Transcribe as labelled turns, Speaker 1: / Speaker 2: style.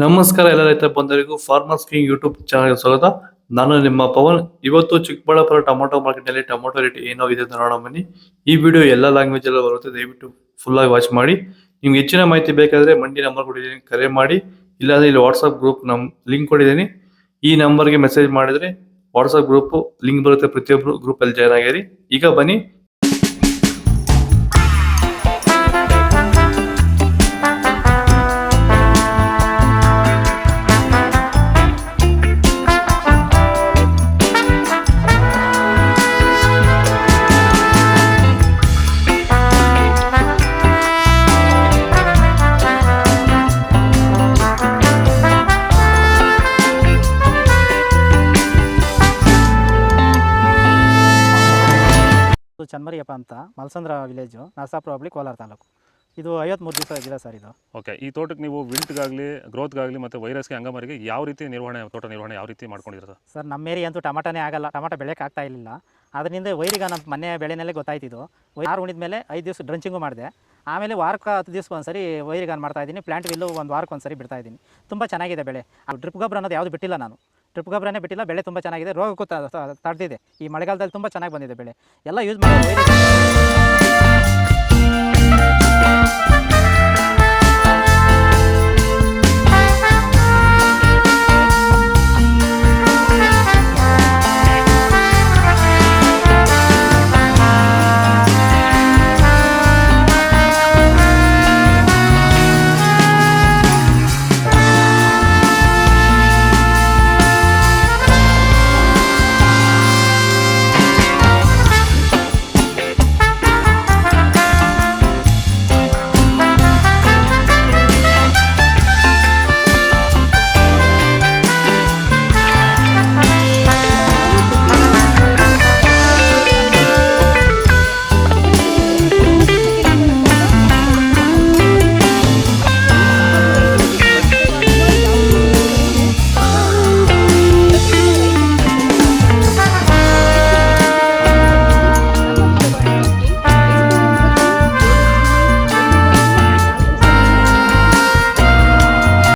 Speaker 1: ನಮಸ್ಕಾರ ಎಲ್ಲ ರೈತ ಬಂಧುಗಳಿಗೂ ಫಾರ್ಮರ್ಸ್ ಕಿಂಗ್ ಯೂಟ್ಯೂಬ್ ಚಾನಲ್ಗೆ ಸ್ವಾಗತ. ನಾನು ನಿಮ್ಮ ಪವನ್. ಇವತ್ತು ಚಿಕ್ಕಬಳ್ಳಾಪುರ ಟೊಮೊಟೊ ಮಾರ್ಕೆಟ್ ನಲ್ಲಿ ಟೊಮೊಟೊ ರೇಟ್ ಏನೋ ಇದೆ ಅಂತ ನೋಡೋಣ ಬನ್ನಿ. ಈ ವಿಡಿಯೋ ಎಲ್ಲ ಲ್ಯಾಂಗ್ವೇಜ್ ಎಲ್ಲ ಬರುತ್ತೆ, ದಯವಿಟ್ಟು ಫುಲ್ ಆಗಿ ವಾಚ್ ಮಾಡಿ. ನಿಮ್ಗೆ ಹೆಚ್ಚಿನ ಮಾಹಿತಿ ಬೇಕಾದ್ರೆ ಮಂಡಿ ನಂಬರ್ ಕೊಟ್ಟಿದ್ದೀನಿ, ಕರೆ ಮಾಡಿ. ಇಲ್ಲಾಂದ್ರೆ ಇಲ್ಲಿ ವಾಟ್ಸ್ಆಪ್ ಗ್ರೂಪ್ ಲಿಂಕ್ ಕೊಟ್ಟಿದ್ದೀನಿ, ಈ ನಂಬರ್ಗೆ ಮೆಸೇಜ್ ಮಾಡಿದ್ರೆ ವಾಟ್ಸ್ಆಪ್ ಗ್ರೂಪ್ ಲಿಂಕ್ ಬರುತ್ತೆ, ಪ್ರತಿಯೊಬ್ಬರು ಗ್ರೂಪ್ ಅಲ್ಲಿ ಜಾಯ್ನ್ ಆಗಿರಿ. ಈಗ ಬನ್ನಿ.
Speaker 2: ಚನ್ಮರಿಯಪ್ಪ ಅಂತ ಮಲ್ಸಂದ್ರ ವಿಲೇಜು, ನರಸಾಪುರ ಹೋಬಳಿ, ಕೋಲಾರ ತಾಲೂಕು. ಇದು 53 ದಿವಸ ಗಿಡ ಸರ್ ಇದು.
Speaker 3: ಓಕೆ. ಈ ತೋಟಕ್ಕೆ ನೀವು ವಿಲ್ಟ್ಗಾಗಲಿ ಗ್ರೋತ್ಗಾಗಲಿ ಮತ್ತು ವೈರಸ್ಗೆ ಅಂಗಮಾರಿಗೆ ಯಾವ ರೀತಿ ತೋಟ ನಿರ್ವಹಣೆ ಯಾವ ರೀತಿ ಮಾಡ್ಕೊಂಡಿದ್ದೀರಾ
Speaker 2: ಸರ್? ನಮ್ಮ ಏರಿಯಾ ಅಂತೂ ಟಮಾಟನೇ ಆಗಲ್ಲ, ಟಮಾಟ ಬೆಳೆಯೋಕೆ ಆಗ್ತಾ ಇರಲಿಲ್ಲ. ಅದರಿಂದ ವೈರಿಗೆ ನಮ್ಮ ಮನೆ ಬೆಳೆನಲ್ಲೇ ಗೊತ್ತಾಯ್ತಿದ್ದು. ಆರು ಉಣಿದ ಮೇಲೆ 5 ದಿವಸ ಡ್ರಂಚಿಂಗು ಮಾಡಿದೆ. ಆಮೇಲೆ ವಾರಕ್ಕೆ 10 ದಿವಸಕ್ಕೆ ಒಂದ್ಸರಿ ವೈರಿಗಾನ್ ಮಾಡ್ತಾಯಿದ್ದೀನಿ. ಪ್ಲಾಂಟ್ ವಿಲ್ಲು ಒಂದು ವಾರಕ್ಕೆ ಒಂದ್ಸರಿ ಬಿಡ್ತಾಯಿದ್ದೀನಿ. ತುಂಬ ಚೆನ್ನಾಗಿದೆ ಬೆಳೆ. ಡ್ರಿಪ್ ಗೊಬ್ಬರ ಅನ್ನೋದು ಯಾವುದು ಬಿಟ್ಟಿಲ್ಲ ನಾನು, ಡ್ರಿಪ್ ಗೊಬ್ಬರನೇ ಬಿಟ್ಟಿಲ್ಲ. ಬೆಳೆ ತುಂಬ ಚೆನ್ನಾಗಿದೆ, ರೋಗಕ್ಕೂ ತಡೆದಿದೆ. ಈ ಮಳೆಗಾಲದಲ್ಲಿ ತುಂಬ ಚೆನ್ನಾಗಿ ಬಂದಿದೆ ಬೆಳೆ. ಎಲ್ಲ ಯೂಸ್ ಮಾಡಿ